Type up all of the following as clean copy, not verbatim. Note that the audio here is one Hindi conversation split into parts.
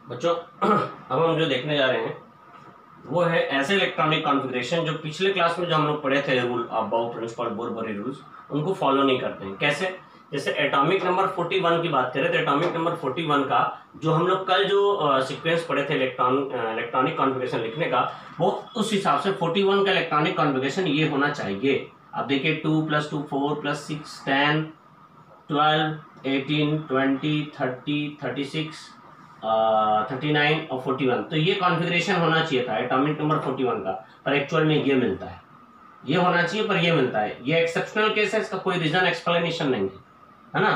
बच्चों अब हम जो देखने जा रहे हैं वो है ऐसे इलेक्ट्रॉनिक कॉन्फ़िगरेशन जो पिछले क्लास में जो हम लोग पढ़े थे रूल ऑफ बाउ प्रिंसिपल बोर-बरी रूल्स उनको फॉलो नहीं करते हैं। कैसे? जैसे एटॉमिक नंबर 41 की बात करें तो एटॉमिक नंबर 41 का जो हम लोग कल जो सीक्वेंस पढ़े थे इलेक्ट्रॉनिक कॉन्फ़िगरेशन लिखने का, वो उस हिसाब से 41 का इलेक्ट्रॉनिक कॉन्फ़िगरेशन ये होना चाहिए। अब देखिए 2 + 2 4 + 6 10 12 18 20 30 36 39 और 41, तो ये कॉन्फ़िगरेशन होना चाहिए था एटॉमिक नंबर 41 का, पर एक्चुअल में ये मिलता है। ये होना चाहिए पर ये मिलता है। ये एक्सेप्शनल केस है, इसका कोई रीजन एक्सप्लेनेशन नहीं है ना।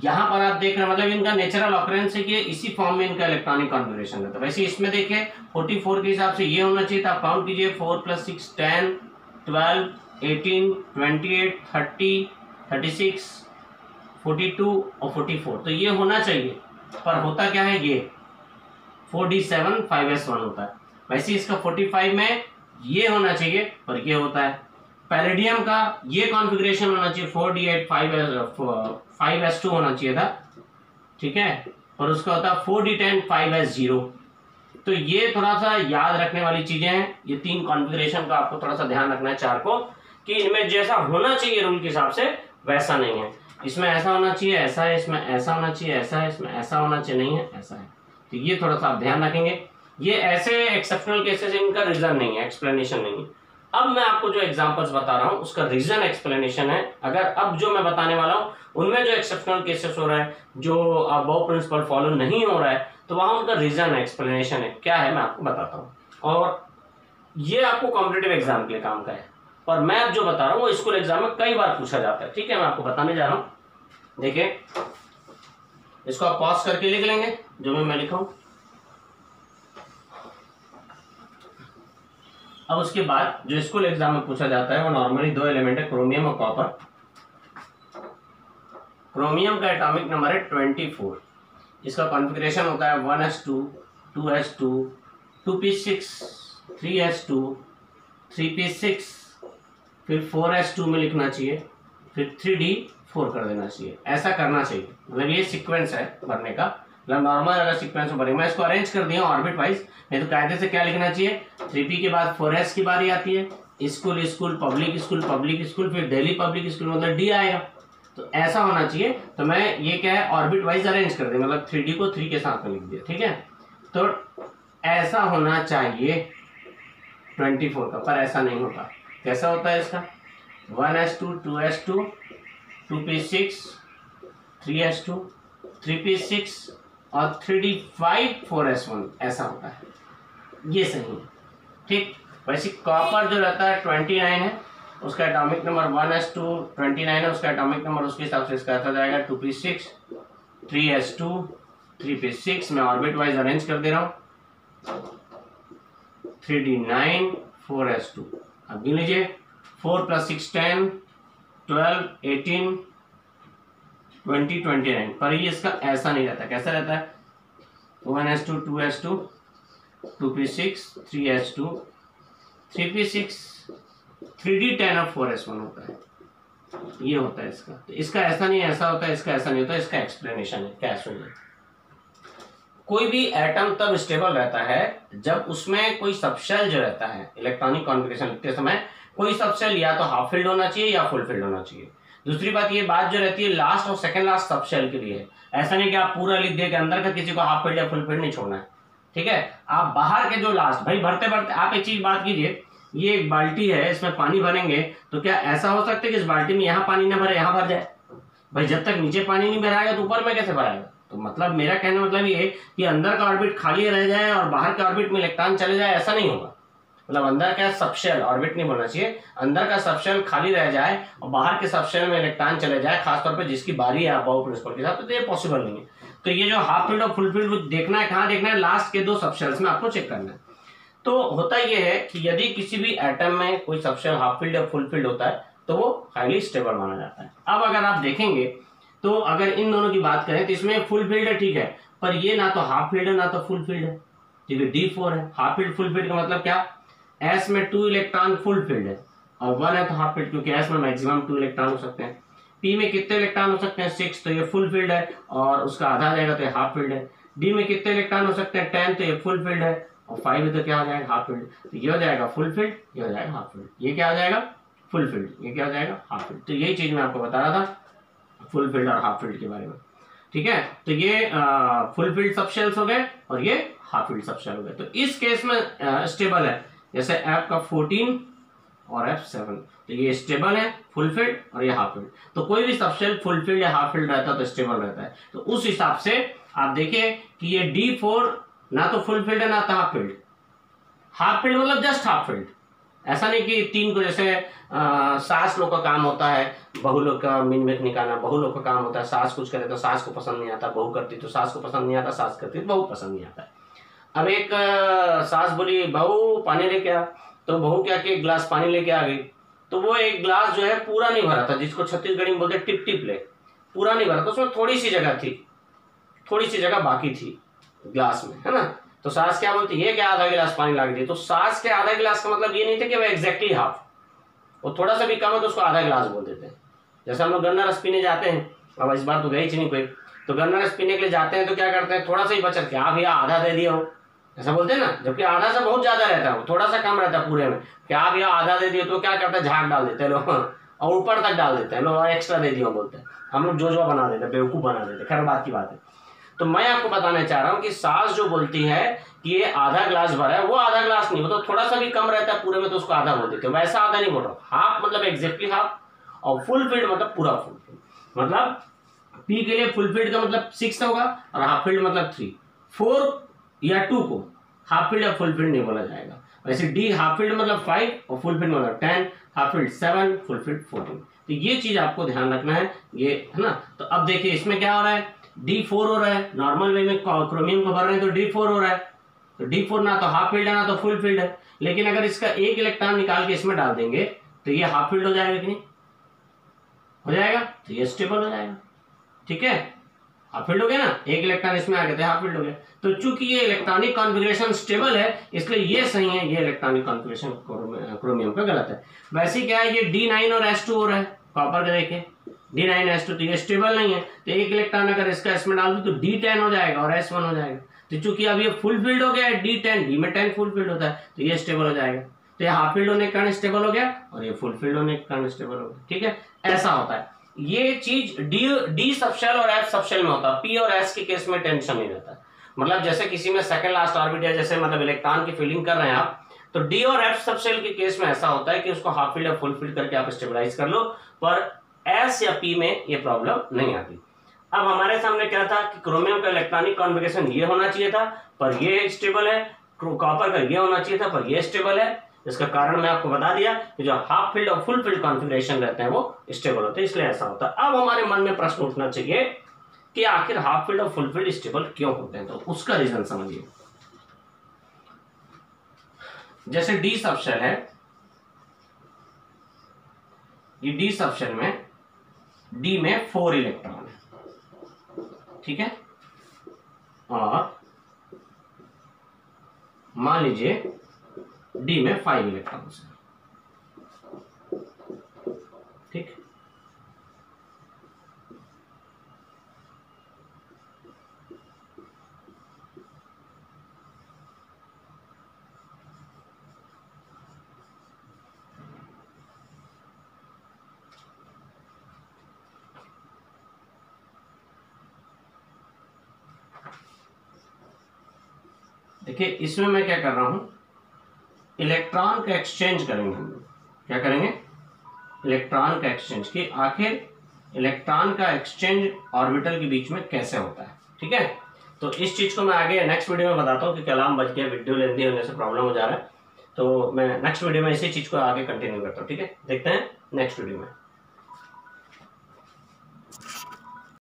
यहाँ पर आप देख रहे हैं मतलब इनका नेचुरल ऑकरेंस है कि इसी फॉर्म में इनका इलेक्ट्रॉनिक कॉन्फ़िगरेशन रहता है। वैसे इसमें देखिए 44 के हिसाब से ये होना चाहिए था। आप काउंट कीजिए 4 + 6 10 12 18 28 30 36 42 और 44, तो ये होना चाहिए। पर होता क्या है, ये 4d7 5s1 होता है। वैसे इसका 45 में ये होना चाहिए पर ये होता है। पैलेडियम का ये कॉन्फ़िगरेशन होना चाहिए 4d8 5s2 होना चाहिए था, ठीक है, पर उसका होता है 4d10 5s0। तो ये थोड़ा सा याद रखने वाली चीजें हैं। ये तीन कॉन्फ़िगरेशन का आपको थोड़ा सा ध्यान रखना है चार को, कि इनमें जैसा होना चाहिए रूल के हिसाब से वैसा नहीं है। इसमें ऐसा होना चाहिए, ऐसा है, इसमें ऐसा होना चाहिए, ऐसा है, इसमें ऐसा होना चाहिए, नहीं है, ऐसा है। तो ये थोड़ा सा आप ध्यान रखेंगे। ये ऐसे एक्सेप्शनल केसेस इनका रीजन नहीं है, एक्सप्लेनेशन नहीं है। अब मैं आपको जो एग्जांपल्स बता रहा हूं उसका रीजन एक्सप्लेनेशन है। अगर अब जो मैं बताने वाला हूं उनमें जो एक्सेप्शनल केसेस हो रहा है, जो बाउ प्रिंसिपल फॉलो नहीं हो रहा है, तो वहां उनका रीजन एक्सप्लेनेशन है। क्या है मैं आपको बताता हूं, और ये आपको कॉम्पिटिटिव एग्जाम के लिए काम का है। और मैं अब जो बता रहा हूँ वो स्कूल एग्जाम में कई बार पूछा जाता है, ठीक है। मैं आपको बताने जा रहा हूं। देखिए इसको आप पॉज करके लिख लेंगे जो मैं लिखा हूं। अब उसके बाद जो स्कूल एग्जाम में पूछा जाता है वो नॉर्मली दो एलिमेंट है, क्रोमियम और कॉपर। क्रोमियम का एटॉमिक नंबर है 24। इसका कॉन्फ़िगरेशन होता है 1s2 2s2 2p6 3s2 3p6, फिर 4s2 में लिखना चाहिए, फिर 3d4 कर देना चाहिए। ऐसा करना चाहिए, मतलब ये सीक्वेंस है भरने का। मतलब नॉर्मल अगर सीक्वेंस में भरेंगे, मैं इसको अरेंज कर दिया ऑर्बिट वाइज, नहीं तो कायदे से क्या लिखना चाहिए, 3p के बाद 4s की बारी आती है, school school public school public school, फिर दिल्ली पब्लिक स्कूल, मतलब डी आएगा। तो ऐसा होना चाहिए। तो मैं ये क्या है ऑर्बिट वाइज अरेंज कर दिया, मतलब 3d को 3 के साथ में लिख दिया, ठीक है। तो ऐसा होना चाहिए 24 का, पर ऐसा नहीं होता। कैसा होता है इसका, 1s2 2s2 2p6 3s2 3p6 और 3d5 4s1, ऐसा होता है। ये सही है, ठीक। वैसे कॉपर जो रहता है 29 है, उसका एटॉमिक नंबर 1s2 29 है, उसका एटॉमिक नंबर उसके हिसाब से इसका आता जाएगा 2p6 3s2 3p6। मैं ऑर्बिट वाइज अरेंज कर दे रहा हूँ, 3d9 4s2। अब गिन लीजिए 4 + 6 10 12 18 20 29, पर ये इसका ऐसा नहीं रहता। कैसा रहता है, 1s2 2s2 2p6 3s2 3p6 3d10 और 4s1 होता है। ये होता है इसका। तो इसका ऐसा नहीं ऐसा होता है, इसका ऐसा नहीं होता। इसका एक्सप्लेनेशन है, क्या सुनिए। कोई भी एटम तब स्टेबल रहता है जब उसमें कोई सबशेल जो रहता है, इलेक्ट्रॉनिक कॉन्फ़िगरेशन लिखते समय कोई सबशेल या तो हाफ फिल्ड होना चाहिए या फुल फिल्ड होना चाहिए। दूसरी बात ये बात जो रहती है लास्ट और सेकंड लास्ट सबशेल के लिए है। ऐसा नहीं कि आप पूरा लिख दिए कि अंदर का किसी को हाफ फिल्ड या फुल फिल्ड नहीं छोड़ना है, ठीक है। आप बाहर के जो लास्ट, भाई भरते भरते आप एक चीज बात कीजिए, ये एक बाल्टी है, इसमें पानी भरेंगे तो क्या ऐसा हो सकता है कि इस बाल्टी में यहाँ पानी ना भरे यहाँ भर जाए? भाई जब तक नीचे पानी नहीं भराएगा तो ऊपर में कैसे भराएगा? तो मतलब मेरा कहने मतलब ये है कि अंदर का ऑर्बिट खाली रह जाए और बाहर के ऑर्बिट में इलेक्ट्रॉन चले जाए, ऐसा नहीं होगा। मतलब अंदर का सबशेल, ऑर्बिट नहीं बोलना चाहिए, अंदर का सबशेल खाली रह जाए और बाहर के सबशेल में इलेक्ट्रॉन चले जाए, खासतौर पे जिसकी बारी है बाउ प्रिंसिपल के साथ, तो ये पॉसिबल नहीं है। तो ये जो हाफ फील्ड और फुल फील्ड देखना है, कहाँ देखना है, लास्ट के दो सबशेल्स में आपको चेक करना है। तो होता यह है कि यदि किसी भी एटम में कोई सबशेल हाफ फील्ड या फुल फील्ड होता है तो वो हाईली स्टेबल माना जाता है। अब अगर आप देखेंगे तो अगर इन दोनों की बात करें तो इसमें फुल फील्ड है, ठीक है, पर ये ना तो हाफ फील्ड है ना तो फुल फील्ड है, ठीक है। D4 है। हाफ फील्ड फुल फील्ड का मतलब क्या, S में 2 इलेक्ट्रॉन फुल फील्ड है और 1 है तो हाफ फील्ड, क्योंकि S में मैक्सिमम 2 इलेक्ट्रॉन हो सकते हैं। P में कितने इलेक्ट्रॉन हो सकते हैं, 6, तो ये फुल फील्ड है और उसका आधा जाएगा तो ये हाफ फील्ड है। डी में कितने इलेक्ट्रॉन हो सकते हैं 10, तो ये फुल फिल्ड है, और 5 है तो क्या हो जाएगा हाफ फिल्ड। तो ये हो जाएगा फुल फिल्ड, ये हो जाएगा हाफ फिल्ड, ये क्या हो जाएगा फुल फिल्ड, ये क्या हो जाएगा हाफ फिल्ड। तो यही चीज मैं आपको बता रहा था फुल फिल्ड और हाफ फिल्ड के बारे में, ठीक है। तो ये फुल फील्ड सब शेल्स हो गए और ये हाफ फील्ड सब शेल हो गए। तो इस केस में स्टेबल है, जैसे एफ का 14 और F7, तो ये स्टेबल है फुल फील्ड और ये हाफ फील्ड। तो कोई भी सब शेल फुल फील्ड या हाफ फील्ड रहता है तो स्टेबल रहता है। तो उस हिसाब से आप देखिए कि ये D4 ना तो फुल फील्ड है ना तो हाफ फील्ड। हाफ फील्ड मतलब जस्ट हाफ फील्ड, ऐसा नहीं कि 3 को जैसे सास लोग का काम होता है बहू लोग का मीन मेक निकालना, बहू लोग का काम होता है सास कुछ करे तो सास को पसंद नहीं आता, बहू करती तो सास को पसंद नहीं आता, सास करती तो बहू पसंद नहीं आता। अब एक सास बोली बहू पानी लेके आ, तो बहू क्या कि एक गिलास पानी लेके आ गई, तो वो एक गिलास जो है पूरा नहीं भरा था, जिसको छत्तीसगढ़ी में बोलते टिप टिप ले, पूरा नहीं भरा था, उसमें थोड़ी सी जगह थी, थोड़ी सी जगह बाकी थी गिलास में, है ना। तो सास क्या बोलती ये क्या आधा गिलास पानी लाके दी, तो सास के आधा गिलास का मतलब ये नहीं था कि वह एग्जैक्टली हाफ, वो थोड़ा सा भी कम है तो उसको आधा गिलास बोल देते हैं। जैसे हम लोग गन्ना रस पीने जाते हैं, अब इस बार तो गई नहीं कोई, तो गन्ना रस पीने के लिए जाते हैं तो क्या करते हैं थोड़ा सा ही बचा, क्या भैया आधा दे दिया हो, ऐसा बोलते हैं ना, जबकि आधा से बहुत ज्यादा रहता है, थोड़ा सा कम रहता है पूरे में, क्या भैया आधा दे दिया, तो क्या करता है झाग डाल देते हैं लोग और ऊपर तक डाल देते हैं लोग, और एक्स्ट्रा दे दिया बोलते हैं हम लोग, जो बना देते हैं बेवकूफ बना देते हैं, खैर बात की बात है। तो मैं आपको बताना चाह रहा हूं कि सास जो बोलती है कि ये आधा ग्लास भरा है, वो आधा ग्लास नहीं, वो तो थोड़ा सा भी कम रहता है पूरे में तो उसको आधा बोल देते हैं, वैसा आधा नहीं बोल रहा, हाफ मतलब एग्जैक्टली हाफ, और फुल फील्ड मतलब पूरा फुल फील्ड, मतलब पी के लिए फुल फील्ड का मतलब 6 होगा और हाफ फील्ड मतलब 3, 4 या 2 को हाफ फील्ड या फुल फील्ड नहीं बोला जाएगा। वैसे डी हाफ फील्ड मतलब 5 और फुल फील्ड मतलब 10, हाफ फील्ड 7, फुल फील्ड 14। तो ये चीज आपको ध्यान रखना है, ये है ना। तो अब देखिए इसमें क्या हो रहा है, D4 हो रहा है, नॉर्मल वे में क्रोमियम को भर रहे हैं तो D4 हो रहा है, तो D4 ना तो हाफ फील्ड है ना तो फुल फील्ड है, लेकिन अगर इसका एक इलेक्ट्रॉन निकाल के इसमें डाल देंगे तो ये हाफ फील्ड हो जाएगा कि नहीं हो जाएगा, तो ये स्टेबल हो जाएगा, ठीक है, हाफ फील्ड हो गया ना, एक इलेक्ट्रॉन इसमें आ गया तो हाफ फील्ड हो गया। तो चूंकि ये इलेक्ट्रॉनिक कॉन्फ़िगरेशन स्टेबल है इसलिए ये सही है, ये इलेक्ट्रॉनिक कॉन्फ़िगरेशन क्रोमियम का गलत है। वैसे क्या है, ये D9 और S2 हो रहा है कॉपर का, देखिए D9S2, तो ये स्टेबल नहीं है, तो एक इलेक्ट्रॉन अगर इसका इसमें डाल दूं तो D10 हो जाएगा और S1 हो जाएगा। तो चूंकि अब ये फुल फील्ड हो गया है D10, डी में 10 फुल फील्ड होता है, तो ये स्टेबल हो जाएगा। तो ये हाफ फील्ड होने के कारण स्टेबल हो गया और ये फुल फील्ड होने के कारण स्टेबल हो गया, ठीक है, ऐसा होता है। ये चीज डी सबशेल और एफ सबशेल में होता है, पी और एस के केस में टेंशन नहीं रहता। मतलब जैसे किसी में सेकंड लास्ट ऑर्बिट है, जैसे मतलब इलेक्ट्रॉन की फील्डिंग कर रहे हैं आप, तो डी और एफ सबशेल के केस में ऐसा होता है कि उसको हाफ फील्ड या फुल फील्ड करके आप स्टेबलाइज कर लो, पर एस या पी में ये प्रॉब्लम नहीं आती। अब हमारे सामने क्या था कि क्रोमियम का इलेक्ट्रॉनिक कॉन्फ़िगरेशन ये होना चाहिए था पर ये स्टेबल है, कॉपर का ये होना चाहिए था पर ये स्टेबल है। इसका कारण मैं आपको बता दिया कि जो हाफ फील्ड और फुल फील्ड कॉन्फ़िगरेशन रहते हैं वो स्टेबल होते हैं, इसलिए ऐसा होता है। अब हमारे मन में प्रश्न उठना चाहिए कि आखिर हाफ फील्ड और फुल फील्ड स्टेबल क्यों होते हैं, तो उसका रीजन समझिए। जैसे डी सबशेल है, ये डी सबशेल में डी में 4 इलेक्ट्रॉन है, ठीक है, और मान लीजिए डी में 5 इलेक्ट्रॉन्स है, ठीक। देखिए इसमें मैं क्या कर रहा हूं, इलेक्ट्रॉन का एक्सचेंज करेंगे हम लोग, क्या करेंगे, इलेक्ट्रॉन का एक्सचेंज, कि आखिर इलेक्ट्रॉन का एक्सचेंज ऑर्बिटल के बीच में कैसे होता है, ठीक है। तो इस चीज को मैं आगे नेक्स्ट वीडियो में बताता हूँ कि कलाम बच गया, वीडियो लेंदी होने से प्रॉब्लम हो जा रहा है, तो मैं नेक्स्ट वीडियो में इसी चीज को आगे कंटिन्यू करता हूँ, ठीक है। देखते हैं नेक्स्ट वीडियो में।